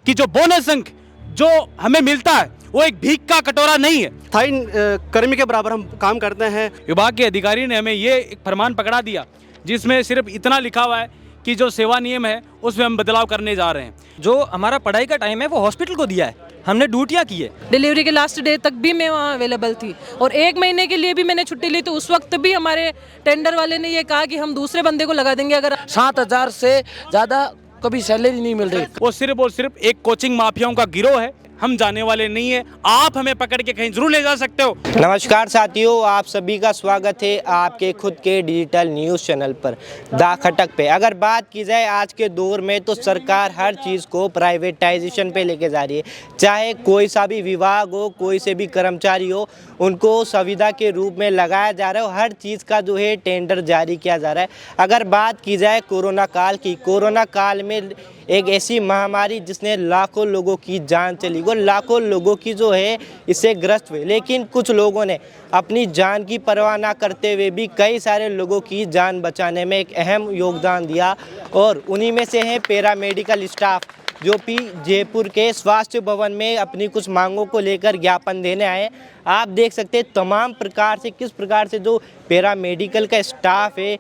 कि जो बोनस अंक जो हमें मिलता है वो एक भीख का कटोरा नहीं है। स्थायी कर्मी के बराबर हम काम करते हैं। विभाग के अधिकारी ने हमें ये एक फरमान पकड़ा दिया जिसमें सिर्फ इतना लिखा हुआ है कि जो सेवा नियम है उसमें हम बदलाव करने जा रहे हैं। जो हमारा पढ़ाई का टाइम है वो हॉस्पिटल को दिया है, हमने ड्यूटियाँ की है। डिलीवरी के लास्ट डे तक भी मैं वहाँ अवेलेबल थी और 1 महीने के लिए भी मैंने छुट्टी ली, तो उस वक्त भी हमारे टेंडर वाले ने ये कहा कि हम दूसरे बंदे को लगा देंगे अगर 7,000 से ज़्यादा कभी सैलरी नहीं मिल रही। वो सिर्फ और सिर्फ एक कोचिंग माफियाओं का गिरोह है, हम जाने वाले नहीं है। आप हमें पकड़ के कहीं जरूर ले जा सकते हो। नमस्कार साथियों, आप सभी का स्वागत है आपके खुद के डिजिटल न्यूज़ चैनल पर द खटक पे। अगर बात की जाए आज के दौर में तो सरकार हर चीज़ को प्राइवेटाइजेशन पे लेके जा रही है। चाहे कोई सा भी विभाग हो, कोई से भी कर्मचारी हो, उनको सुविधा के रूप में लगाया जा रहा है। हर चीज़ का जो है टेंडर जारी किया जा रहा है। अगर बात की जाए कोरोना काल की, कोरोना काल में एक ऐसी महामारी जिसने लाखों लोगों की जान चली गई, लाखों लोगों की जो है इससे ग्रस्त हुए, लेकिन कुछ लोगों ने अपनी जान की परवाह ना करते हुए भी कई सारे लोगों की जान बचाने में एक अहम योगदान दिया। और उन्हीं में से है पैरामेडिकल स्टाफ जो भी जयपुर के स्वास्थ्य भवन में अपनी कुछ मांगों को लेकर ज्ञापन देने आए। आप देख सकते हैं तमाम प्रकार से किस प्रकार से जो पैरामेडिकल का स्टाफ है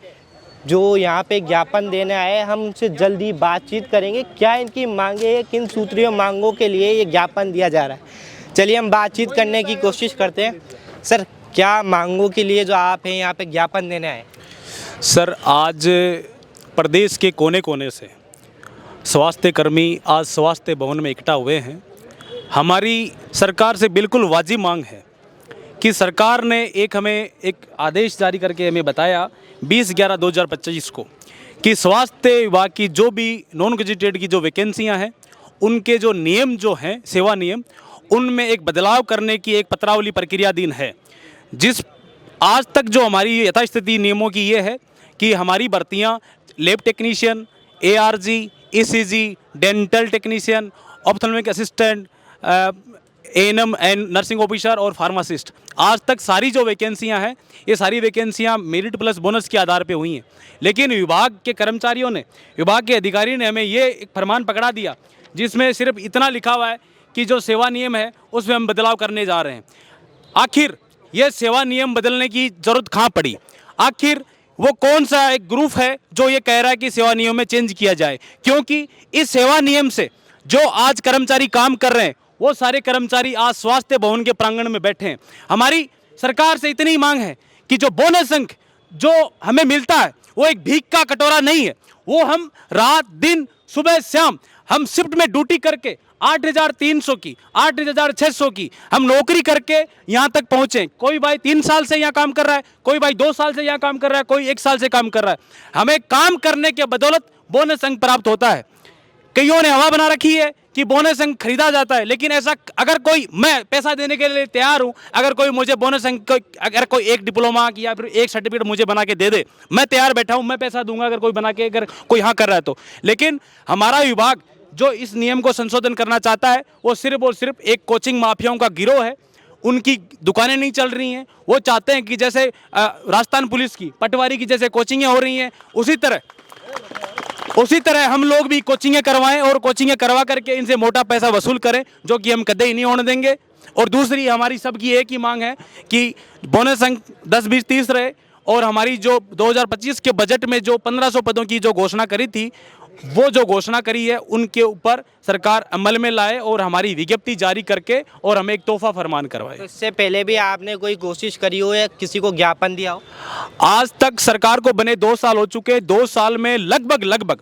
जो यहाँ पे ज्ञापन देने आए। हम उनसे जल्दी बातचीत करेंगे, क्या इनकी मांगे है, किन सूत्रीय मांगों के लिए ये ज्ञापन दिया जा रहा है। चलिए हम बातचीत करने की कोशिश करते हैं। सर, क्या मांगों के लिए जो आप हैं यहाँ पे ज्ञापन देने आए? सर, आज प्रदेश के कोने कोने से स्वास्थ्य कर्मी आज स्वास्थ्य भवन में इकट्ठा हुए हैं। हमारी सरकार से बिल्कुल वाजिब मांग है कि सरकार ने हमें एक आदेश जारी करके हमें बताया 20/11/2025 को कि स्वास्थ्य विभाग की जो भी नॉन गजेटेड की जो वैकेंसियां हैं उनके जो नियम जो हैं सेवा नियम, उनमें एक बदलाव करने की एक पत्रावली प्रक्रियाधीन है। जिस आज तक जो हमारी यथास्थिति नियमों की ये है कि हमारी भर्तियां lab technician, ARG, ECG, dental technician, ophthalmic assistant, ANM and nursing officer और फार्मासिस्ट, आज तक सारी जो वैकेंसियां हैं ये सारी वैकेंसियां मेरिट प्लस बोनस के आधार पे हुई हैं। लेकिन विभाग के कर्मचारियों ने, विभाग के अधिकारी ने हमें ये एक फरमान पकड़ा दिया जिसमें सिर्फ इतना लिखा हुआ है कि जो सेवा नियम है उसमें हम बदलाव करने जा रहे हैं। आखिर ये सेवा नियम बदलने की ज़रूरत कहाँ पड़ी? आखिर वो कौन सा एक ग्रुप है जो ये कह रहा है कि सेवा नियम में चेंज किया जाए? क्योंकि इस सेवा नियम से जो आज कर्मचारी काम कर रहे हैं वो सारे कर्मचारी आज स्वास्थ्य भवन के प्रांगण में बैठे हैं। हमारी सरकार से इतनी मांग है कि जो बोनस अंक जो हमें मिलता है वो एक भीख का कटोरा नहीं है। वो हम रात दिन सुबह शाम हम शिफ्ट में ड्यूटी करके 8,300 की, 8,600 की हम नौकरी करके यहाँ तक पहुँचे। कोई भाई 3 साल से यहाँ काम कर रहा है, कोई भाई 2 साल से यहाँ काम कर रहा है, कोई 1 साल से काम कर रहा है। हमें काम करने के बदौलत बोनस अंक प्राप्त होता है। कईयों ने हवा बना रखी है कि बोनस अंक खरीदा जाता है, लेकिन ऐसा अगर कोई, मैं पैसा देने के लिए तैयार हूं, अगर कोई मुझे बोनस अंक, अगर कोई एक डिप्लोमा की या फिर एक सर्टिफिकेट मुझे बना के दे दे, मैं तैयार बैठा हूं, मैं पैसा दूंगा अगर कोई बना के, अगर कोई हाँ कर रहा है तो। लेकिन हमारा विभाग जो इस नियम को संशोधन करना चाहता है वो सिर्फ और सिर्फ एक कोचिंग माफियाओं का गिरोह है। उनकी दुकानें नहीं चल रही हैं। वो चाहते हैं कि जैसे राजस्थान पुलिस की पटवारी की जैसे कोचिंगें हो रही हैं उसी तरह हम लोग भी कोचिंगें करवाएं और कोचिंगें करवा करके इनसे मोटा पैसा वसूल करें, जो कि हम कदे ही नहीं होने देंगे। और दूसरी हमारी सबकी एक ही मांग है कि बोनस अंक 10, 20, 30 रहे। और हमारी जो 2025 के बजट में जो 1500 पदों की जो घोषणा करी थी, वो जो घोषणा करी है उनके ऊपर सरकार अमल में लाए और हमारी विज्ञप्ति जारी करके और हमें एक तोहफा फरमान करवाए। तो इससे पहले भी आपने कोई कोशिश करी हो या किसी को ज्ञापन दिया हो? आज तक सरकार को बने 2 साल हो चुके। 2 साल में लगभग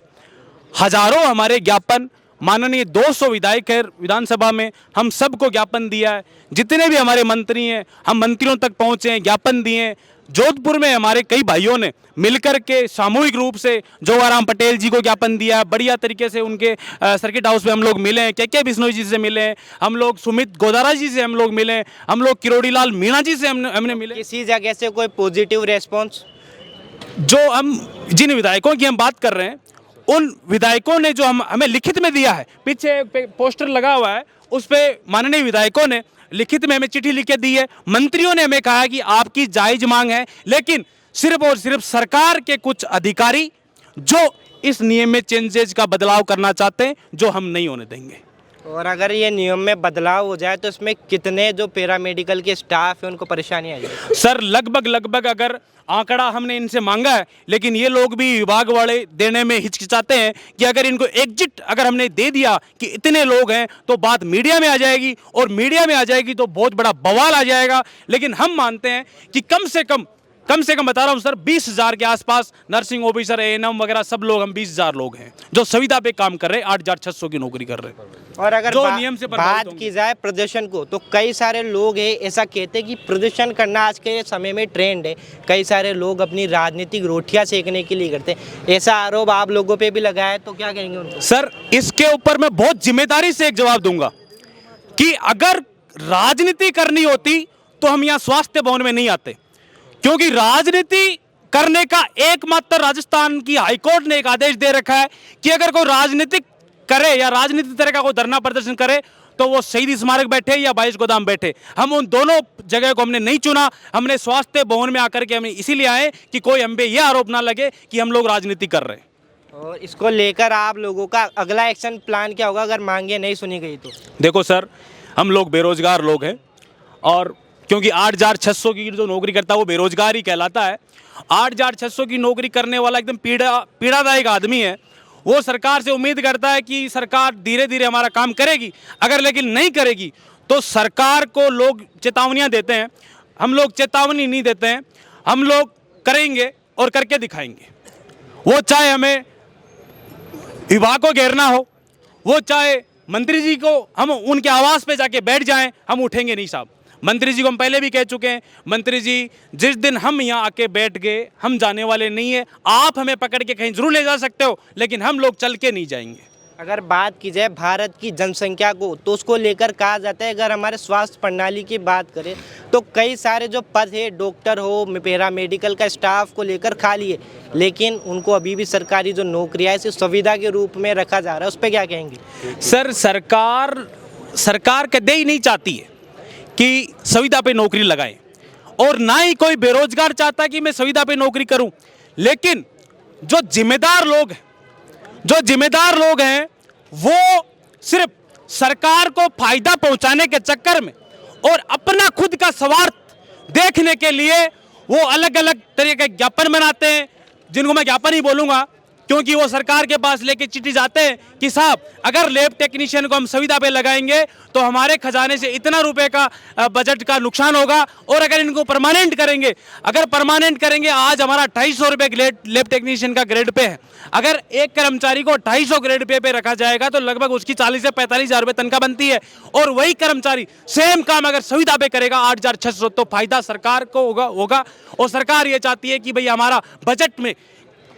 हजारों हमारे ज्ञापन, माननीय 200 विधायक है विधानसभा में, हम सबको ज्ञापन दिया है। जितने भी हमारे मंत्री हैं हम मंत्रियों तक पहुँचे हैं, ज्ञापन दिए। जोधपुर में हमारे कई भाइयों ने मिलकर के सामूहिक रूप से जोगाराम पटेल जी को ज्ञापन दिया। बढ़िया तरीके से उनके सर्किट हाउस में हम लोग मिले हैं, के बिश्नोई जी से मिले हैं, हम लोग सुमित गोदारा जी से हम लोग मिले हैं, हम लोग किरोड़ी लाल मीणा जी से हमने मिले। किसी जगह से कोई पॉजिटिव रेस्पॉन्स? जो हम जिन विधायकों की हम बात कर रहे हैं उन विधायकों ने जो हमें लिखित में दिया है, पीछे पोस्टर लगा हुआ है, उस पर माननीय विधायकों ने लिखित में हमें चिट्ठी लिख के दी है। मंत्रियों ने हमें कहा कि आपकी जायज मांग है, लेकिन सिर्फ और सिर्फ सरकार के कुछ अधिकारी जो इस नियम में चेंजेज का बदलाव करना चाहते हैं, जो हम नहीं होने देंगे। और अगर ये नियम में बदलाव हो जाए तो इसमें कितने जो पैरामेडिकल के स्टाफ है उनको परेशानी आएगी? सर लगभग अगर आंकड़ा हमने इनसे मांगा है, लेकिन ये लोग भी विभाग वाले देने में हिचकिचाते हैं कि अगर इनको एग्जिट अगर हमने दे दिया कि इतने लोग हैं तो बात मीडिया में आ जाएगी, और मीडिया में आ जाएगी तो बहुत बड़ा बवाल आ जाएगा। लेकिन हम मानते हैं कि कम से कम बता रहा हूं सर, 20,000 के आसपास नर्सिंग ऑफिसर, एएनएम वगैरह सब लोग, हम 20,000 लोग हैं जो संविदा पे काम कर रहे हैं, 8,600 की नौकरी कर रहे हैं। और अगर जो नियम से बात की जाए प्रदर्शन को, तो कई सारे लोग हैं ऐसा कहते हैं कि प्रदर्शन करना आज के समय में ट्रेंड है। कई सारे लोग अपनी राजनीतिक रोटियां सेकने के लिए करते हैं। ऐसा आरोप आप लोगों पे भी लगा है, तो क्या कहेंगे उनको? सर इसके ऊपर मैं बहुत जिम्मेदारी से एक जवाब दूंगा कि अगर राजनीति करनी होती तो हम यहाँ स्वास्थ्य भवन में नहीं आते, क्योंकि राजनीति करने का एकमात्र राजस्थान की हाईकोर्ट ने एक आदेश दे रखा है कि अगर कोई राजनीतिक करे या राजनीतिक तरह का कोई धरना प्रदर्शन करे तो वो शहीद स्मारक बैठे या 22 गोदाम बैठे। हम उन दोनों जगह को हमने नहीं चुना, हमने स्वास्थ्य भवन में आकर के हमने इसीलिए आए कि कोई हम पे यह आरोप ना लगे कि हम लोग राजनीति कर रहे हैं। और इसको लेकर आप लोगों का अगला एक्शन प्लान क्या होगा अगर मांगे नहीं सुनी गई तो? देखो सर, हम लोग बेरोजगार लोग हैं, और क्योंकि 8,600 की जो नौकरी करता है वो बेरोजगार ही कहलाता है। 8,600 की नौकरी करने वाला एकदम पीड़ादायक आदमी है। वो सरकार से उम्मीद करता है कि सरकार धीरे धीरे हमारा काम करेगी, अगर लेकिन नहीं करेगी तो सरकार को लोग चेतावनियां देते हैं। हम लोग चेतावनी नहीं देते हैं, हम लोग करेंगे और करके दिखाएंगे। वो चाहे हमें विभाग को घेरना हो, वो चाहे मंत्री जी को हम उनके आवास पे जाके बैठ जाएं, हम उठेंगे नहीं साहब। मंत्री जी को हम पहले भी कह चुके हैं, मंत्री जी जिस दिन हम यहाँ आके बैठ गए हम जाने वाले नहीं है। आप हमें पकड़ के कहीं जरूर ले जा सकते हो, लेकिन हम लोग चल के नहीं जाएंगे। अगर बात की जाए भारत की जनसंख्या को, तो उसको लेकर कहा जाता है, अगर हमारे स्वास्थ्य प्रणाली की बात करें तो कई सारे जो पद है, डॉक्टर हो, पैरामेडिकल का स्टाफ को लेकर खाली है, लेकिन उनको अभी भी सरकारी जो नौकरियां है सिर्फ सुविधा के रूप में रखा जा रहा है। उस पर क्या कहेंगे? सर सरकार कदे ही नहीं चाहती है कि संविदा पे नौकरी लगाएं, और ना ही कोई बेरोजगार चाहता कि मैं संविदा पे नौकरी करूं। लेकिन जो जिम्मेदार लोग हैं वो सिर्फ सरकार को फायदा पहुंचाने के चक्कर में और अपना खुद का स्वार्थ देखने के लिए वो अलग अलग तरह के ज्ञापन बनाते हैं, जिनको मैं ज्ञापन ही बोलूंगा, क्योंकि वो सरकार के पास लेके चिट्ठी जाते हैं कि साहब अगर लैब टेक्नीशियन को हम संविदा पे लगाएंगे तो हमारे खजाने से इतना रुपए का बजट का नुकसान होगा, और अगर इनको परमानेंट करेंगे, आज हमारा 250 रुपये लैब टेक्नीशियन का ग्रेड पे है। अगर एक कर्मचारी को 250 ग्रेड पे रखा जाएगा तो लगभग उसकी 40 से 45,000 रुपये तनख्वाह बनती है, और वही कर्मचारी सेम काम अगर संविदा पे करेगा 8,600, तो फायदा सरकार को होगा। और सरकार ये चाहती है कि भाई हमारा बजट में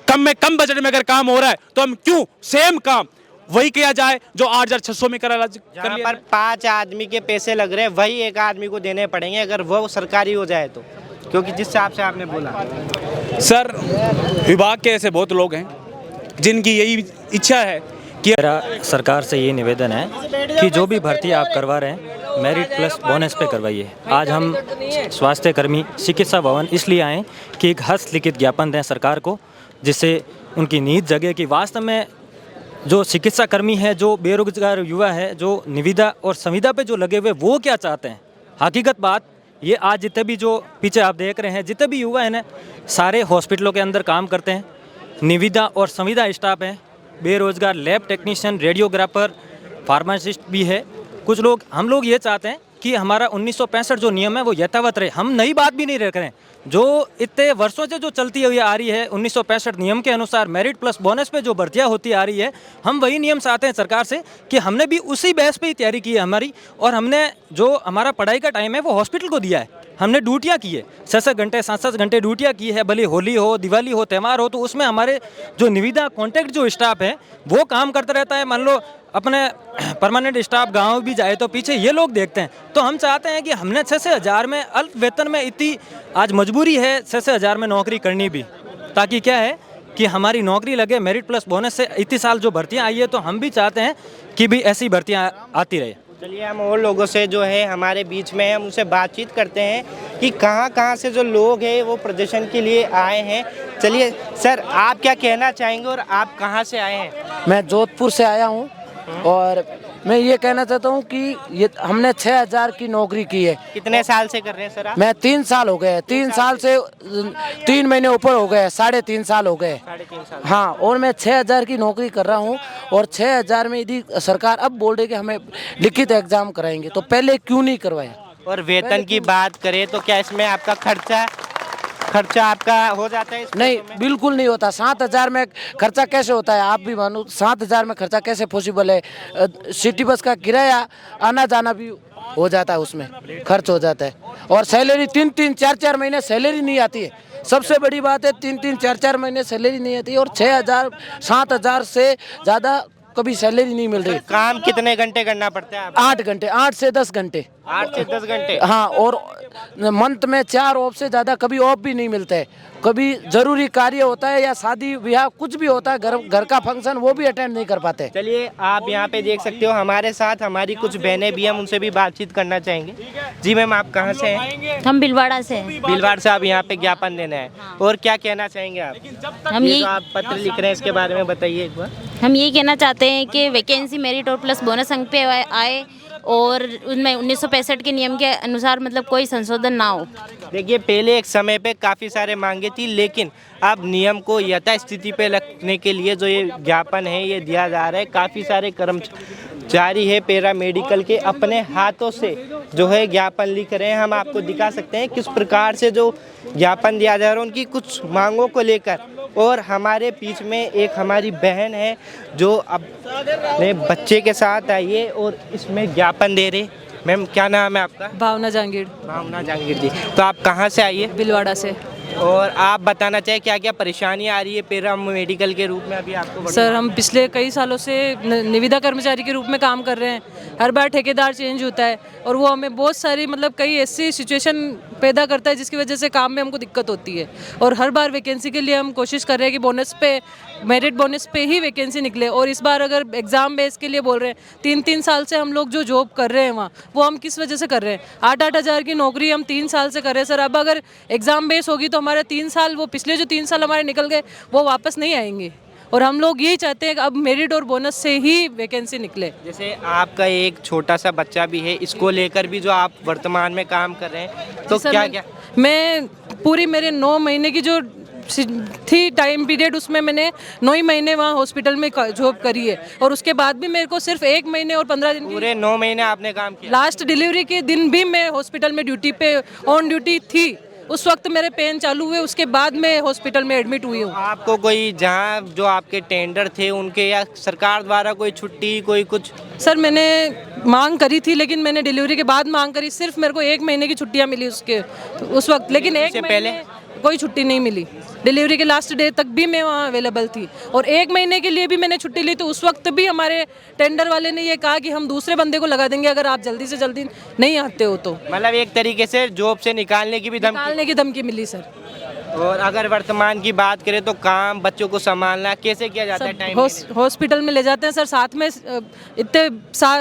कम बजट में अगर काम हो रहा है तो हम क्यों सेम काम वही किया जाए जो 8,600 में कर जहाँ पर 5 आदमी के पैसे लग रहे हैं वही एक आदमी को देने पड़ेंगे अगर वो सरकारी हो जाए तो, क्योंकि जिस हिसाब से आपने बोला। सर विभाग के ऐसे बहुत लोग हैं जिनकी यही इच्छा है कि मेरा सरकार से ये निवेदन है कि जो भी भर्ती आप करवा रहे हैं मेरिट प्लस बोनस पे करवाइए। आज हम स्वास्थ्य कर्मी चिकित्सा भवन इसलिए आए कि एक हस्तलिखित ज्ञापन दें सरकार को, जिससे उनकी नीड जगह कि वास्तव में जो चिकित्सा कर्मी है, जो बेरोजगार युवा है, जो निविदा और संविदा पे जो लगे हुए, वो क्या चाहते हैं। हकीकत बात ये, आज जितने भी जो पीछे आप देख रहे हैं जितने भी युवा हैं ना, सारे हॉस्पिटलों के अंदर काम करते हैं, निविदा और संविदा स्टाफ हैं, बेरोजगार लैब टेक्नीशियन, रेडियोग्राफर, फार्मासिस्ट भी है। कुछ लोग, हम लोग ये चाहते हैं कि हमारा 1965 जो नियम है वो यथावत रहे। हम नई बात भी नहीं रख रहे हैं, जो इतने वर्षों से जो चलती हुई आ रही है 1965 नियम के अनुसार मेरिट प्लस बोनस पे जो भर्तियां होती आ रही है, हम वही नियम चाहते हैं सरकार से कि हमने भी उसी बेस पे ही तैयारी की है हमारी, और हमने जो हमारा पढ़ाई का टाइम है वो हॉस्पिटल को दिया है। हमने ड्यूटियाँ की है, 6-6 घंटे 7-7 घंटे ड्यूटियाँ की है, भले होली हो, दिवाली हो, त्यौहार हो, तो उसमें हमारे जो निविदा कॉन्ट्रैक्ट जो स्टाफ है वो काम करता रहता है। मान लो अपने परमानेंट स्टाफ गांव भी जाए तो पीछे ये लोग देखते हैं। तो हम चाहते हैं कि हमने 6 हज़ार में अल्प वेतन में इतनी आज मजबूरी है 6 हज़ार में नौकरी करनी भी, ताकि क्या है कि हमारी नौकरी लगे। मेरिट प्लस बोनस से इतनी साल जो भर्तियाँ आई है, तो हम भी चाहते हैं कि भी ऐसी भर्तियाँ आती रहे। चलिए हम और लोगों से जो है हमारे बीच में हम उनसे बातचीत करते हैं कि कहाँ से जो लोग हैं वो प्रदर्शन के लिए आए हैं। चलिए सर, आप क्या कहना चाहेंगे और आप कहाँ से आए हैं? मैं जोधपुर से आया हूँ और मैं ये कहना चाहता हूँ कि ये हमने 6,000 की नौकरी की है। कितने साल से कर रहे हैं सर आप? मैं 3 साल हो गए, 3 साल से 3 महीने ऊपर हो गए, 3.5 साल हो गए। 3.5 साल। हाँ, और मैं 6,000 की नौकरी कर रहा हूँ और 6,000 में यदि सरकार अब बोल रही कि हमें लिखित एग्जाम कराएंगे तो पहले क्यों नहीं करवाया। और वेतन की बात करें तो क्या इसमें आपका खर्चा आपका हो जाता है? नहीं, बिल्कुल नहीं होता। 7,000 में खर्चा कैसे होता है, आप भी मानो। 7,000 में खर्चा कैसे पॉसिबल है। सिटी बस का किराया आना जाना भी हो जाता है, उसमें खर्च हो जाता है। और सैलरी 3-3, 4-4 महीने सैलरी नहीं आती है। सबसे बड़ी बात है 3-3, 4-4 महीने सैलरी नहीं आती है। और 6,000, 7,000 से ज़्यादा कभी सैलरी नहीं मिल रही। काम कितने घंटे करना पड़ता है आपको? 8 घंटे, 8 से 10 घंटे। 8 से 10 घंटे। हाँ, और मंथ में 4 ऑफ से ज़्यादा कभी ऑफ भी नहीं मिलता है। कभी ज़रूरी कार्य होता है या शादी ब्याह कुछ भी होता है, घर का फंक्शन, वो भी अटेंड नहीं कर पाते। चलिए, आप यहाँ पे देख सकते हो हमारे साथ हमारी कुछ बहनें भी, हम उनसे भी बातचीत करना चाहेंगे। जी मैम, आप कहाँ से हैं? हम भीलवाड़ा से हैं। भीलवाड़ा से। आप यहाँ पे ज्ञापन देना है और क्या कहना चाहेंगे आप? हम ये यही जो आप पत्र लिख रहे हैं इसके बारे में बताइए एक बार। हम यही कहना चाहते हैं कि वैकेंसी मेरिट और प्लस बोनस अंक पे आए और उनमें 1965 के नियम के अनुसार मतलब कोई संशोधन ना हो। देखिए, पहले एक समय पे काफ़ी सारे मांगे थी, लेकिन अब नियम को यथास्थिति पे रखने के लिए जो ये ज्ञापन है ये दिया जा रहा है। काफ़ी सारे कर्मचारी है पैरा मेडिकल के अपने हाथों से जो है ज्ञापन लिख रहे हैं। हम आपको दिखा सकते हैं किस प्रकार से जो ज्ञापन दिया जा रहा है उनकी कुछ मांगों को लेकर। और हमारे बीच में एक हमारी बहन है जो अपने बच्चे के साथ आई है और इसमें ज्ञापन दे रहे। मैम, क्या नाम है आपका? भावना जहांगीर, भावना जहांगीर जी। तो आप कहाँ से आई है? भिलवाड़ा से। और आप बताना चाहें क्या क्या परेशानी आ रही है पैरा मेडिकल के रूप में अभी आपको? सर, हम पिछले कई सालों से निविदा कर्मचारी के रूप में काम कर रहे हैं। हर बार ठेकेदार चेंज होता है और वो हमें बहुत सारी मतलब कई ऐसी सिचुएशन पैदा करता है जिसकी वजह से काम में हमको दिक्कत होती है। और हर बार वैकेंसी के लिए हम कोशिश कर रहे हैं कि बोनस पे, मेरिट बोनस पे ही वैकेंसी निकले। और इस बार अगर एग्ज़ाम बेस के लिए बोल रहे हैं, 3-3 साल से हम लोग जो जॉब कर रहे हैं वहाँ, वो हम किस वजह से कर रहे हैं? 8-8 हज़ार की नौकरी हम 3 साल से कर रहे हैं सर। अब अगर एग्ज़ाम बेस होगी तो हमारे 3 साल, वो पिछले जो 3 साल हमारे निकल गए, वो वापस नहीं आएंगे। और हम लोग यही चाहते हैं कि अब मेरिट और बोनस से ही वैकेंसी निकले। जैसे आपका एक छोटा सा बच्चा भी है, इसको लेकर भी जो आप वर्तमान में काम कर रहे हैं, तो सर, क्या मैं पूरी मेरे 9 महीने की जो थी टाइम पीरियड, उसमें मैंने 9 ही महीने वहाँ हॉस्पिटल में जॉब करी है। और उसके बाद भी मेरे को सिर्फ 1 महीने और 15 दिन पूरे 9 महीने आपने काम किया? लास्ट डिलीवरी के दिन भी मैं हॉस्पिटल में ड्यूटी पे ऑन ड्यूटी थी। उस वक्त मेरे पेन चालू हुए, उसके बाद मैं हॉस्पिटल में एडमिट हुई हूँ। आपको कोई जहाँ जो आपके टेंडर थे उनके या सरकार द्वारा कोई छुट्टी कोई कुछ? सर, मैंने मांग करी थी, लेकिन मैंने डिलीवरी के बाद मांग करी। सिर्फ मेरे को 1 महीने की छुट्टियाँ मिली उस वक्त, लेकिन 1 महीने कोई छुट्टी नहीं मिली। डिलीवरी के लास्ट डे तक भी मैं वहाँ अवेलेबल थी और 1 महीने के लिए भी मैंने छुट्टी ली तो उस वक्त भी हमारे टेंडर वाले ने ये कहा कि हम दूसरे बंदे को लगा देंगे अगर आप जल्दी से जल्दी नहीं आते हो तो। मतलब एक तरीके से जॉब से निकालने की भी धमकी मिली सर। और अगर वर्तमान की बात करें तो काम, बच्चों को संभालना कैसे किया जाता है? टाइम हॉस्पिटल में ले जाते हैं सर, साथ में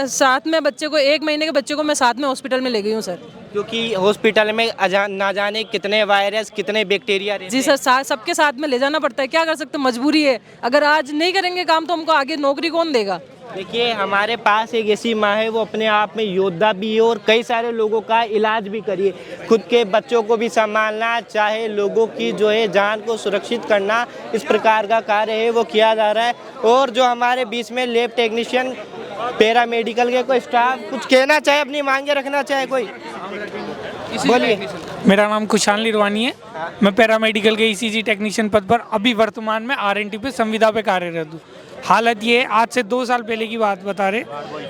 साथ में बच्चे को, 1 महीने के बच्चे को मैं साथ में हॉस्पिटल में ले गई हूँ सर। क्योंकि हॉस्पिटल में ना जाने कितने वायरस, कितने बैक्टीरिया रहते हैं। जी सर, सबके साथ में ले जाना पड़ता है। क्या कर सकते हैं, मजबूरी है। अगर आज नहीं करेंगे काम तो हमको आगे नौकरी कौन देगा? देखिए, हमारे पास एक ऐसी माँ है, वो अपने आप में योद्धा भी है और कई सारे लोगों का इलाज भी करिए, खुद के बच्चों को भी संभालना, चाहे लोगों की जो है जान को सुरक्षित करना, इस प्रकार का कार्य है वो किया जा रहा है। और जो हमारे बीच में लैब टेक्नीशियन, पैरा मेडिकल के कोई स्टाफ कुछ कहना चाहे, अपनी मांगे रखना चाहे, कोई बोलिए। मेरा नाम कुशाल निरवानी है। मैं पैरामेडिकल के ईसीजी टेक्नीशियन पद पर अभी वर्तमान में आरएनटी पे संविदा पे कार्यरत हूँ। हालत ये है, आज से 2 साल पहले की बात बता रहे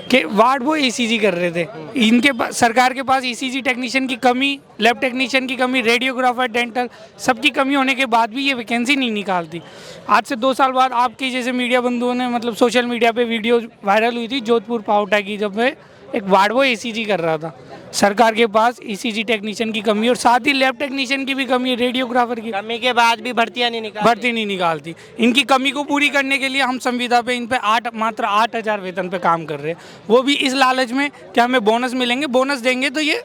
कि वार्ड वो ईसीजी कर रहे थे। इनके सरकार के पास ईसीजी टेक्नीशियन की कमी, लैब टेक्नीशियन की कमी, रेडियोग्राफर, डेंटल, सबकी कमी होने के बाद भी ये वैकेंसी नहीं निकालती। आज से 2 साल बाद आपके जैसे मीडिया बंधुओं ने मतलब सोशल मीडिया पे वीडियो वायरल हुई थी जोधपुर पावटा की, जब मैं एक वार्ड वो ईसीजी कर रहा था। सरकार के पास ईसीजी टेक्नीशियन की कमी और साथ ही लैब टेक्नीशियन की भी कमी है, रेडियोग्राफर की कमी के बाद भी भर्ती नहीं निकालती। इनकी कमी को पूरी करने के लिए हम संविदा पे इन पे मात्र 8,000 वेतन पे काम कर रहे हैं, वो भी इस लालच में कि हमें बोनस मिलेंगे, बोनस देंगे तो ये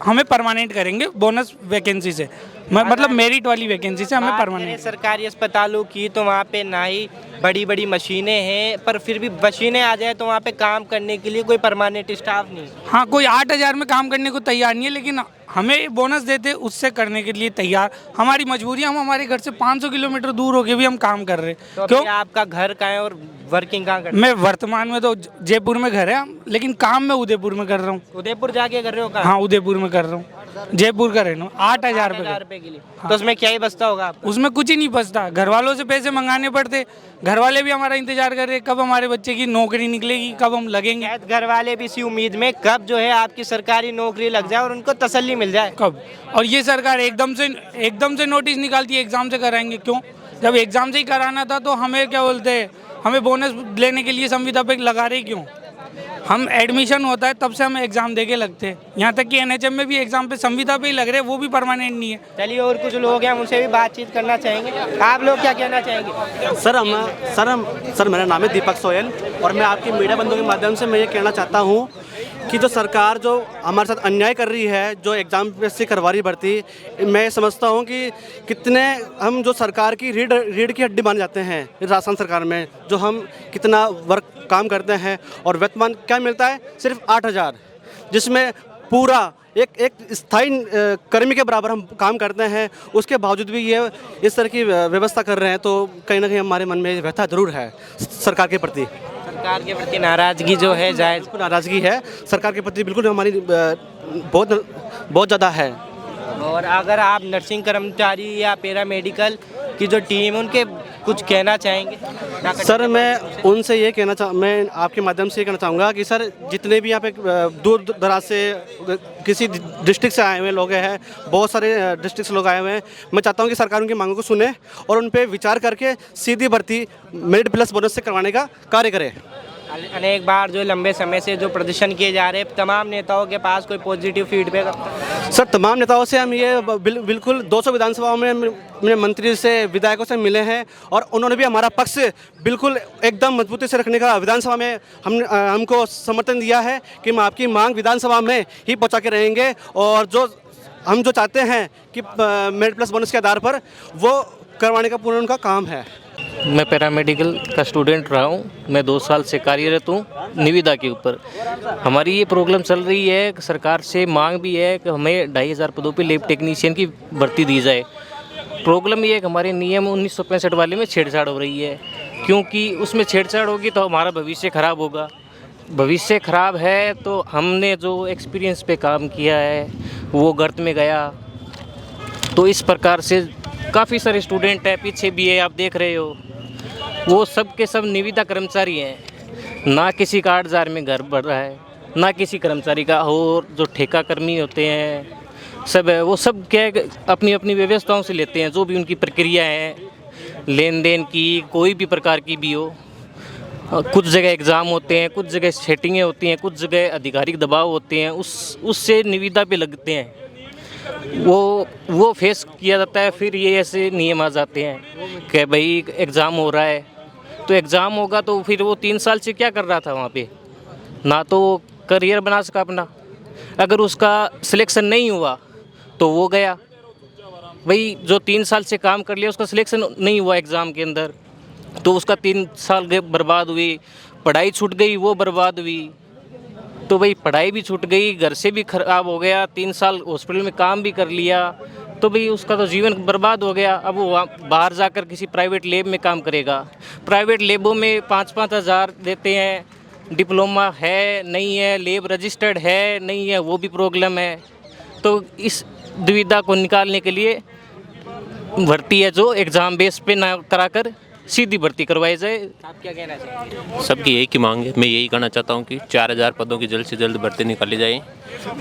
हमें परमानेंट करेंगे बोनस वैकेंसी से। मतलब मेरिट वाली वैकेंसी से हमें बात करें परमानेंट। सरकारी अस्पतालों की तो वहाँ पे ना ही बड़ी बड़ी मशीनें हैं, पर फिर भी मशीनें आ जाए तो वहाँ पे काम करने के लिए कोई परमानेंट स्टाफ नहीं। हाँ, कोई 8,000 में काम करने को तैयार नहीं है, लेकिन हमें बोनस देते उससे करने के लिए तैयार। हमारी मजबूरी, हम हमारे घर से 500 किलोमीटर दूर होके भी हम काम कर रहे हैं। तो क्यों? अभी आपका घर कहाँ है और वर्किंग कहाँ करते मैं वर्तमान में तो जयपुर में घर है, लेकिन काम मैं उदयपुर में कर रहा हूँ। हो? उदयपुर जाके कर रहे हो काम? हाँ, उदयपुर में कर रहा हूँ। जयपुर का रहना 8,000 रुपए के लिए। तो उसमें क्या ही बचता होगा आपको? उसमें कुछ ही नहीं बचता। घर वालों से पैसे मंगाने पड़ते, घर वाले भी हमारा इंतजार कर रहे कब हमारे बच्चे की नौकरी निकलेगी, कब हम लगेंगे। शायद घर वाले भी इसी उम्मीद में कब जो है आपकी सरकारी नौकरी लग जाए और उनको तसल्ली मिल जाए। कब? और ये सरकार एकदम से नोटिस निकालती है एग्जाम से कराएंगे। क्यों? जब एग्जाम से ही कराना था तो हमें क्या बोलते हैं, हमें बोनस लेने के लिए संविदा पे लगा रहे क्यों? हम एडमिशन होता है तब से हम एग्जाम दे के लगते हैं। यहाँ तक कि एनएचएम में भी एग्जाम पे संविदा पे ही लग रहे हैं, वो भी परमानेंट नहीं है। चलिए, और कुछ लोग हैं, उनसे भी बातचीत करना चाहेंगे। आप लोग क्या कहना चाहेंगे? सर मेरा नाम है दीपक सोयल और मैं आपकी मीडिया बंधुओं के माध्यम से मैं ये कहना चाहता हूँ कि जो सरकार जो हमारे साथ अन्याय कर रही है, जो एग्ज़ाम से करवा रही भर्ती, मैं समझता हूँ कि कितने हम जो सरकार की रीढ़ की हड्डी माने जाते हैं राजस्थान सरकार में, जो हम कितना वर्क काम करते हैं और वेतन क्या मिलता है, सिर्फ 8,000, जिसमें पूरा एक स्थायी कर्मी के बराबर हम काम करते हैं। उसके बावजूद भी ये इस तरह की व्यवस्था कर रहे हैं, तो कहीं ना कहीं हमारे मन में व्यथा जरूर है सरकार के प्रति। सरकार के प्रति नाराजगी जो है जायज़? नाराजगी है सरकार के प्रति, बिल्कुल हमारी बहुत ज़्यादा है। और अगर आप नर्सिंग कर्मचारी या पैरामेडिकल की जो टीम है उनके कुछ कहना चाहेंगे? सर मैं उनसे ये मैं आपके माध्यम से ये कहना चाहूँगा कि सर जितने भी यहाँ पे दूर दराज से किसी डिस्ट्रिक्ट से आए हुए लोग हैं, बहुत सारे डिस्ट्रिक्ट से लोग आए हुए हैं, मैं चाहता हूँ कि सरकार उनकी मांगों को सुने और उन पे विचार करके सीधी भर्ती मेरिट प्लस बोनस से करवाने का कार्य करे। अनेक बार जो लंबे समय से जो प्रदर्शन किए जा रहे हैं, तमाम नेताओं के पास कोई पॉजिटिव फीडबैक? सर तमाम नेताओं से हम ये बिल्कुल 200 विधानसभाओं में अपने मंत्री से, विधायकों से मिले हैं और उन्होंने भी हमारा पक्ष बिल्कुल एकदम मजबूती से रखने का विधानसभा में हमको समर्थन दिया है कि हम आपकी मांग विधानसभा में ही पहुंचा के रहेंगे और हम जो चाहते हैं कि मेरिट प्लस बोनस के आधार पर वो करवाने का पूर्ण उनका काम है। मैं पैरामेडिकल का स्टूडेंट रहा हूँ। मैं 2 साल से कार्यरत हूँ निविदा के ऊपर। हमारी ये प्रॉब्लम चल रही है, सरकार से मांग भी है कि हमें 2,500 पदों पे लैब टेक्नीशियन की भर्ती दी जाए। प्रॉब्लम ये है कि हमारे नियम 1965 वाले में छेड़छाड़ हो रही है, क्योंकि उसमें छेड़छाड़ होगी तो हमारा भविष्य ख़राब होगा। भविष्य ख़राब है तो हमने जो एक्सपीरियंस पे काम किया है वो गर्त में गया। तो इस प्रकार से काफ़ी सारे स्टूडेंट हैं, पीछे भी है, आप देख रहे हो, वो सब के सब निविदा कर्मचारी हैं। ना किसी का 8,000 में घर बढ़ रहा है, ना किसी कर्मचारी का। और जो ठेका कर्मी होते हैं सब है, वो सब क्या है अपनी अपनी व्यवस्थाओं से लेते हैं, जो भी उनकी प्रक्रिया है लेन देन की, कोई भी प्रकार की भी हो। कुछ जगह एग्ज़ाम होते हैं, कुछ जगह सेटिंगें होती हैं, कुछ जगह आधिकारिक दबाव होते हैं, उससे निविदा पे लगते हैं। वो फेस किया जाता है। फिर ये ऐसे नियम आ जाते हैं कि भाई एग्ज़ाम हो रहा है, तो एग्ज़ाम होगा तो फिर वो 3 साल से क्या कर रहा था वहाँ पे, ना तो करियर बना सका अपना। अगर उसका सिलेक्शन नहीं हुआ तो वो गया, भाई जो 3 साल से काम कर लिया उसका सिलेक्शन नहीं हुआ एग्ज़ाम के अंदर, तो उसका 3 साल बर्बाद हुई, पढ़ाई छूट गई, वो बर्बाद हुई। तो भाई पढ़ाई भी छूट गई, घर से भी खराब हो गया, 3 साल हॉस्पिटल में काम भी कर लिया, तो भाई उसका तो जीवन बर्बाद हो गया। अब वो बाहर जाकर किसी प्राइवेट लैब में काम करेगा। प्राइवेट लैबों में 5-5 हज़ार देते हैं, डिप्लोमा है नहीं है, लैब रजिस्टर्ड है नहीं है, वो भी प्रॉब्लम है। तो इस दुविधा को निकालने के लिए भर्ती है जो एग्ज़ाम बेस पे ना कराकर सीधी भर्ती करवाई जाए। आप क्या कहना चाहिए? सबकी यही की मांग है। मैं यही कहना चाहता हूँ कि 4,000 पदों की जल्द से जल्द भर्ती निकाली जाए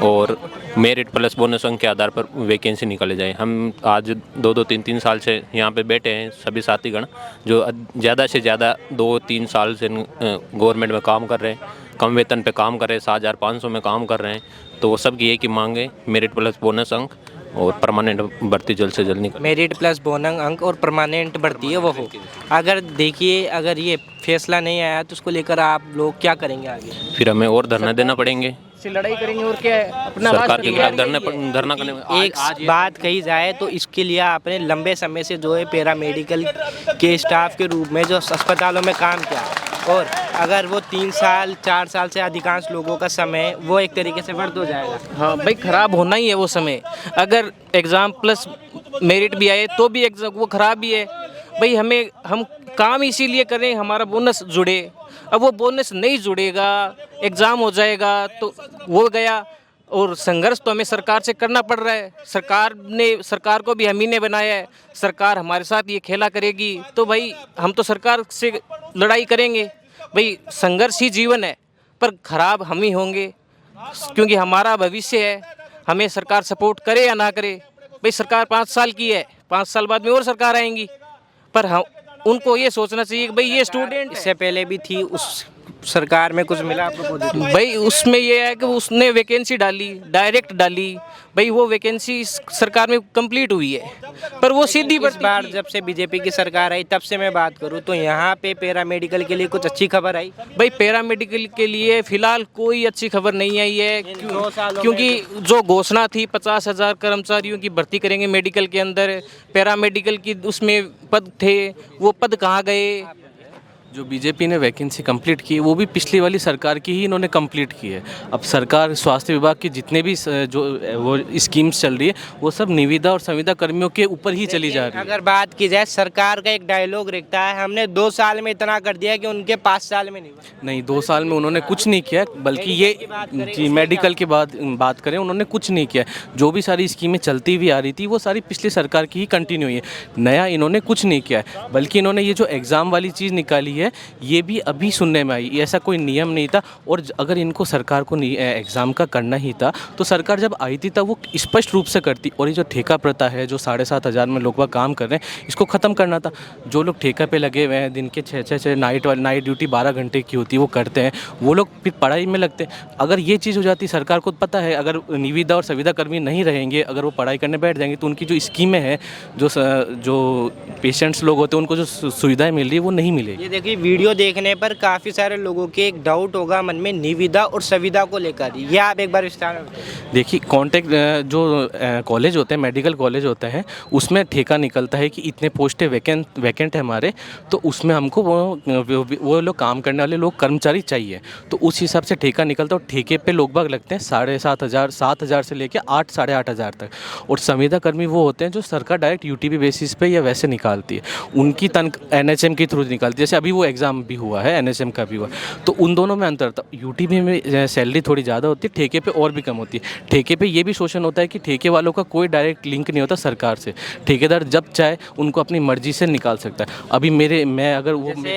और मेरिट प्लस बोनस अंक के आधार पर वैकेंसी निकाली जाए। हम आज 2-2, 3-3 साल से यहाँ पे बैठे हैं, सभी साथीगण जो ज़्यादा से ज़्यादा 2-3 साल से गवर्नमेंट में काम कर रहे हैं, कम वेतन पे काम कर रहे हैं, 7,500 में काम कर रहे हैं। तो वो सबकी एक ही मांग है, मेरिट प्लस बोनस अंक और परमानेंट भर्ती जल्द से जल्द निकल। मेरिट प्लस बोनस अंक और परमानेंट भर्ती है वो हो। अगर देखिए अगर ये फैसला नहीं आया तो उसको लेकर आप लोग क्या करेंगे आगे? फिर हमें और धरना देना पड़ेंगे, से लड़ाई करेंगे और क्या है? अपना सरकार के खिलाफ धरना करने। एक बात कही जाए तो इसके लिए आपने लंबे समय से जो है पैरामेडिकल के स्टाफ के रूप में जो अस्पतालों में काम किया, और अगर वो 3 साल 4 साल से अधिकांश लोगों का समय वो एक तरीके से व्यर्थ हो जाएगा। हाँ भाई, ख़राब होना ही है वो समय। अगर एग्ज़ाम प्लस मेरिट भी आए तो भी एग्ज़ाम वो ख़राब ही है भाई। हम काम इसीलिए करें हमारा बोनस जुड़े। अब वो बोनस नहीं जुड़ेगा, एग्ज़ाम हो जाएगा तो वो गया। और संघर्ष तो हमें सरकार से करना पड़ रहा है। सरकार को भी हम ही ने बनाया है। सरकार हमारे साथ ये खेला करेगी तो भाई हम तो सरकार से लड़ाई करेंगे भाई। संघर्ष ही जीवन है, पर खराब हम ही होंगे क्योंकि हमारा भविष्य है। हमें सरकार सपोर्ट करे या ना करे भाई, सरकार 5 साल की है, 5 साल बाद में और सरकार आएंगी, पर हम उनको ये सोचना चाहिए कि भाई ये स्टूडेंट इससे पहले भी थी, उस सरकार में कुछ मिला आपको पॉजिटिव? भाई उसमें ये है कि उसने वैकेंसी डाली, डायरेक्ट डाली भाई। वो वैकेंसी सरकार में कंप्लीट हुई है, पर वो सीधी इस बार जब से बीजेपी की सरकार आई तब से मैं बात करूं तो यहाँ पे पैरामेडिकल के लिए कुछ अच्छी खबर आई? भाई पैरामेडिकल के लिए फ़िलहाल कोई अच्छी खबर नहीं आई है, क्योंकि जो घोषणा थी 50,000 कर्मचारियों की भर्ती करेंगे मेडिकल के अंदर, पैरामेडिकल की उसमें पद थे, वो पद कहाँ गए? जो बीजेपी ने वैकेंसी कंप्लीट की है वो भी पिछली वाली सरकार की ही इन्होंने कंप्लीट की है। अब सरकार स्वास्थ्य विभाग की जितने भी जो वो स्कीम्स चल रही है वो सब निविदा और संविदा कर्मियों के ऊपर ही चली जा रही है। अगर बात की जाए सरकार का एक डायलॉग रखता है, हमने 2 साल में इतना कर दिया कि उनके 5 साल में नहीं 2 साल में उन्होंने कुछ नहीं किया, बल्कि ये जी मेडिकल की बात करें उन्होंने कुछ नहीं किया। जो भी सारी स्कीमें चलती हुई आ रही थी वो सारी पिछली सरकार की ही कंटिन्यू हुई है, नया इन्होंने कुछ नहीं किया है। बल्कि इन्होंने ये जो एग्ज़ाम वाली चीज़ निकाली है ये भी अभी सुनने में आई, ऐसा कोई नियम नहीं था। और अगर इनको सरकार को एग्ज़ाम का करना ही था तो सरकार जब आई थी तब वो स्पष्ट रूप से करती। और ये जो ठेका प्रथा है जो 7,500 में लोग वह काम कर रहे हैं, इसको ख़त्म करना था। जो लोग ठेका पे लगे हुए हैं, दिन के 6 नाइट ड्यूटी 12 घंटे की होती है वो करते हैं, वो लोग फिर पढ़ाई में लगते हैं। अगर ये चीज़ हो जाती, सरकार को पता है अगर निविदा और संविदा कर्मी नहीं रहेंगे, अगर वो पढ़ाई करने बैठ जाएंगे तो उनकी जो स्कीमें हैं, जो पेशेंट्स लोग होते हैं उनको जो सुविधाएं मिल रही है वो नहीं मिलेगी। ये देखिए वीडियो देखने पर काफ़ी सारे लोगों के एक डाउट होगा मन में निविदा और संविदा को लेकर, ये आप एक बार विस्तार में बताइए। देखिए कॉन्टेक्ट जो कॉलेज होते हैं, मेडिकल कॉलेज होते हैं, उसमें ठेका निकलता है कि इतने पोस्टें वैकेंट है हमारे, तो उसमें हमको वो लोग काम करने वाले लोग कर्मचारी चाहिए, तो उस हिसाब से ठेका निकलता है। और ठेके पे लोग बाग लगते हैं 7,500 से लेकर 8,000 साढ़े 8,000 तक। और संविदा कर्मी वो होते हैं जो सरकार डायरेक्ट यूटीपी बेसिस पे या वैसे निकालती है, उनकी NHM के थ्रू निकालती है। जैसे अभी वो एग्ज़ाम भी हुआ है, NHM का भी हुआ, तो उन दोनों में अंतर था। यूटीपी में सैलरी थोड़ी ज़्यादा होती है, ठेके पे और भी कम होती है। ठेके पे ये भी शोषण होता है कि ठेके वालों का कोई डायरेक्ट लिंक नहीं होता सरकार से, ठेकेदार जब चाहे उनको अपनी मर्जी से निकाल सकता है। अभी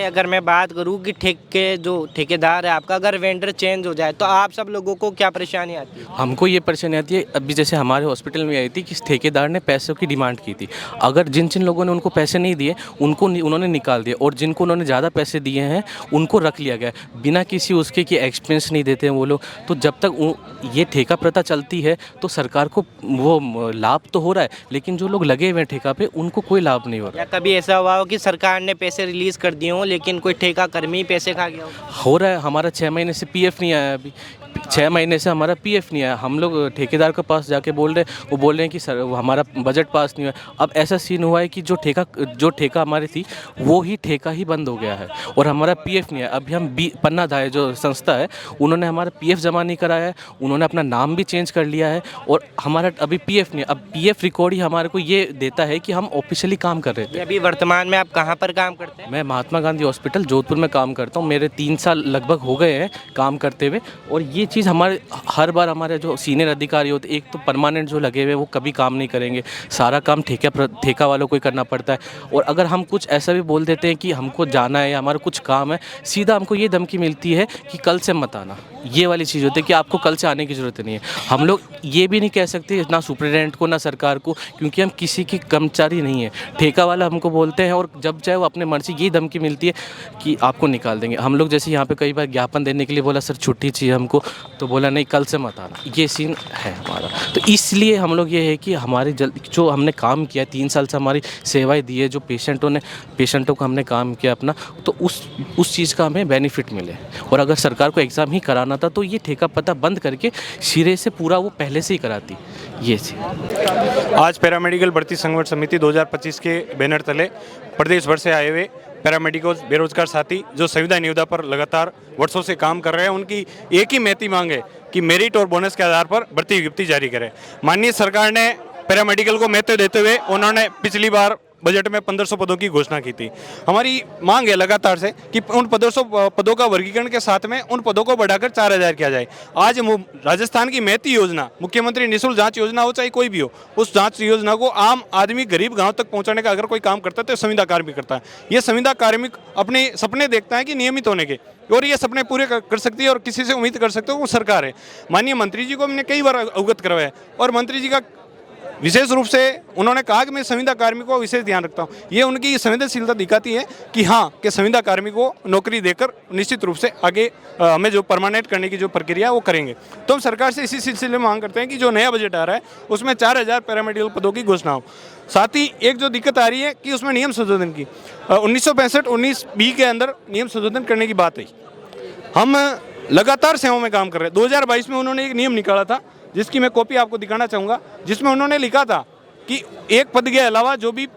अगर मैं बात करूँ कि जो ठेकेदार है आपका, अगर वेंडर चेंज हो जाए तो आप सब लोगों को क्या परेशानी आती है? हमको ये परेशानी आती है, अभी जैसे हमारे हॉस्पिटल में आई थी कि ठेकेदार ने पैसों की डिमांड की थी। अगर जिन लोगों ने उनको पैसे नहीं दिए उन्होंने निकाल दिए, और जिनको उन्होंने ज़्यादा पैसे दिए हैं उनको रख लिया गया बिना किसी उसके कि एक्सपेंस नहीं देते हैं वो लोग। तो जब तक ये ठेका प्रथा चलती है तो सरकार को वो लाभ तो हो रहा है, लेकिन जो लोग लगे हुए हैं ठेका पे उनको कोई लाभ नहीं हो रहा। या कभी ऐसा हुआ हो कि सरकार ने पैसे रिलीज़ कर दिए हों लेकिन कोई ठेका कर्मी पैसे खा गया हो रहा है। हमारा 6 महीने से PF नहीं आया, अभी 6 महीने से हमारा PF नहीं आया। हम लोग ठेकेदार के पास जाके बोल रहे हैं, वो बोल रहे हैं कि सर हमारा बजट पास नहीं हुआ। अब ऐसा सीन हुआ है कि जो ठेका हमारी थी वो ही ठेका ही बंद हो गया है और हमारा PF नहीं है। अभी हम पन्ना धाय जो संस्था है उन्होंने हमारा PF जमा नहीं कराया है, उन्होंने अपना नाम भी चेंज कर लिया है और हमारा अभी PF नहीं है। अब PF रिकॉर्ड ही हमारे को ये देता है कि हम ऑफिशियली काम कर रहे थे। अभी वर्तमान में आप कहाँ पर काम करते हैं? मैं महात्मा गांधी हॉस्पिटल जोधपुर में काम करता हूँ। मेरे 3 साल लगभग हो गए हैं काम करते हुए। और ये चीज़ हर बार हमारे जो सीनियर अधिकारी होते, एक तो परमानेंट जो लगे हुए वो कभी काम नहीं करेंगे, सारा काम ठेका वालों को ही करना पड़ता है। और अगर हम कुछ ऐसा भी बोल देते हैं कि हमको जाना है या हमारा कुछ काम है, सीधा हमको ये धमकी मिलती है कि कल से मत आना। ये वाली चीज़ होती है कि आपको कल से आने की ज़रूरत नहीं है। हम लोग ये भी नहीं कह सकते ना सुपरिटेंडेंट को ना सरकार को, क्योंकि हम किसी के कर्मचारी नहीं है। ठेका वाला हमको बोलते हैं और जब चाहे वो अपने मर्जी, ये धमकी मिलती है कि आपको निकाल देंगे। हम लोग जैसे यहाँ पे कई बार ज्ञापन देने के लिए बोला सर छुट्टी चाहिए हमको, तो बोला नहीं कल से मत आना, ये सीन है हमारा। तो इसलिए हम लोग ये है कि हमारे जो हमने काम किया 3 साल से हमारी सेवाएं दी है, जो पेशेंटों को हमने काम किया अपना, तो उस चीज़ का हमें बेनिफिट मिले। और अगर सरकार को एग्ज़ाम ही कराना था तो ये ठेका पता बंद करके सिरे से पूरा वो पहले से ही कराती। ये चीज़ आज पैरामेडिकल भर्ती संघर्ष समिति 2025 के बैनर तले प्रदेश भर से आए हुए पैरामेडिकल बेरोजगार साथी जो संविदा निविदा पर लगातार वर्षों से काम कर रहे हैं, उनकी एक ही महती मांग है कि मेरिट और बोनस के आधार पर भर्ती विज्ञप्ति जारी करें। माननीय सरकार ने पैरामेडिकल को महत्व देते हुए उन्होंने पिछली बार बजट में 1500 पदों की घोषणा की थी। हमारी मांग है लगातार से कि उन 1500 पदों का वर्गीकरण के साथ में उन पदों को बढ़ाकर 4000 किया जाए। आज राजस्थान की महती योजना, मुख्यमंत्री निःशुल्क जांच योजना हो चाहे कोई भी हो, उस जांच योजना को आम आदमी गरीब गांव तक पहुंचाने का अगर कोई काम करता है तो संविदा कार्मिक करता है। ये संविदा कार्मिक अपने सपने देखता है कि नियमित होने के, और ये सपने पूरे कर सकती है और किसी से उम्मीद कर सकते हो वो सरकार है। माननीय मंत्री जी को हमने कई बार अवगत करवाया है और मंत्री जी का विशेष रूप से उन्होंने कहा कि मैं संविदा कार्मिकों का विशेष ध्यान रखता हूं। ये उनकी संवेदनशीलता दिखाती है कि हाँ कि संविदा कार्मिकों को नौकरी देकर निश्चित रूप से आगे हमें जो परमानेंट करने की जो प्रक्रिया है वो करेंगे। तो हम सरकार से इसी सिलसिले में मांग करते हैं कि जो नया बजट आ रहा है उसमें 4000 पैरामेडिकल पदों की घोषणा हो। साथ ही एक जो दिक्कत आ रही है कि उसमें नियम संशोधन की 1965-19 के अंदर नियम संशोधन करने की बात है। हम लगातार सेवाओं में काम कर रहे हैं। 2022 में उन्होंने एक नियम निकाला था जिसकी मैं कॉपी आपको दिखाना चाहूँगा, जिसमें उन्होंने लिखा था कि एक पद के अलावा जो भी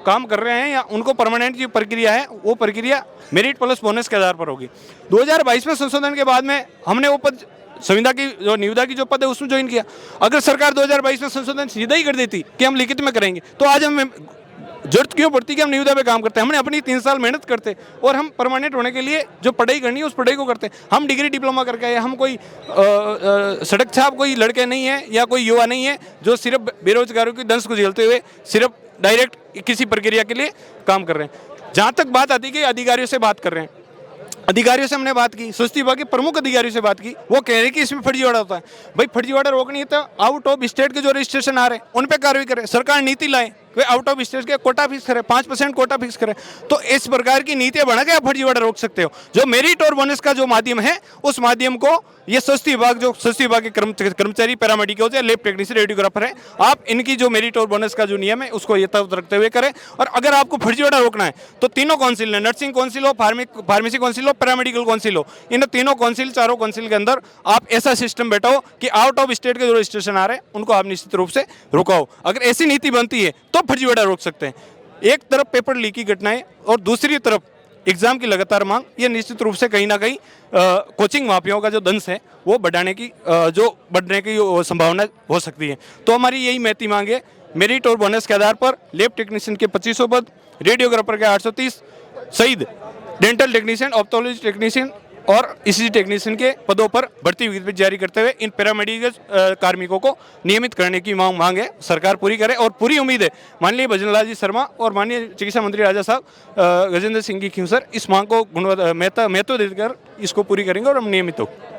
काम कर रहे हैं या उनको परमानेंट की प्रक्रिया है वो प्रक्रिया मेरिट प्लस बोनस के आधार पर होगी। 2022 में संशोधन के बाद में हमने वो पद संविदा की जो निविदा की जो पद है उसमें ज्वाइन किया। अगर सरकार 2022 में संशोधन सीधा ही कर देती कि हम लिखित में करेंगे तो आज हम जरूरत क्यों पड़ती कि हम निविदा पे काम करते हैं। हमने अपनी 3 साल मेहनत करते और हम परमानेंट होने के लिए जो पढ़ाई करनी है उस पढ़ाई को करते। हम डिग्री डिप्लोमा करके आए, हम कोई सड़क छाप कोई लड़के नहीं है या कोई युवा नहीं है जो सिर्फ बेरोजगारों की दंश को झेलते हुए सिर्फ डायरेक्ट किसी प्रक्रिया के लिए काम कर रहे हैं। जहाँ तक बात आती है कि अधिकारियों से बात कर रहे हैं, अधिकारियों से हमने बात की, स्वास्थ्य विभाग के प्रमुख अधिकारियों से बात की, वो कह रहे हैं कि इसमें फर्जीवाड़ा होता है। भाई फर्जीवाड़ा रोकनी है तो आउट ऑफ स्टेट के जो रजिस्ट्रेशन आ रहे हैं उन पर कार्रवाई करें, सरकार नीति लाए, वे आउट ऑफ स्टेट के कोटा फिक्स करें, 5% कोटा फिक्स करें। तो इस प्रकार की नीतियां बना के आप फर्जीवाड़ा रोक सकते हो। जो मेरिट और बोनस का जो माध्यम है उस माध्यम को ये स्वास्थ्य विभाग के कर्मचारी पैरामेडिकल या लैब टेक्नीशियन रेडियोग्राफर है, आप इनकी जो मेरिट और बोनस का जो नियम है उसको यथावत रखते हुए करें। और अगर आपको फर्जीवाड़ा रोकना है तो तीनों काउंसिल है, नर्सिंग काउंसिल हो, फार्मेसी काउंसिल हो, पैरामेडिकल काउंसिल हो, इन तीनों काउंसिल चारों काउंसिल के अंदर आप ऐसा सिस्टम बैठाओ कि आउट ऑफ स्टेट के जो रजिस्ट्रेशन आ रहे हैं उनको आप निश्चित रूप से रोकाओ। अगर ऐसी नीति बनती है तो फर्जीवाड़ा रोक सकते हैं। एक तरफ पेपर लीक की घटनाएं और दूसरी तरफ एग्जाम की लगातार मांग, ये निश्चित रूप से कहीं ना कहीं कोचिंग माफियाओं का जो दंश है वो बढ़ने की संभावना हो सकती है। तो हमारी यही महती मांग है, मेरिट और बोनस के आधार पर लैब टेक्नीशियन के 2500 पद, रेडियोग्राफर के 830 सहित डेंटल टेक्नीशियन, ऑप्थोलॉजी टेक्नीशियन और ईसीजी टेक्नीशियन के पदों पर भर्ती विज्ञप्ति जारी करते हुए इन पैरामेडिकल कार्मिकों को नियमित करने की मांग है। सरकार पूरी करे और पूरी उम्मीद है माननीय भजनलाल जी शर्मा और माननीय चिकित्सा मंत्री राजा साहब गजेंद्र सिंह की खींवसर इस मांग को महत्व देकर इसको पूरी करेंगे और हम नियमित हो।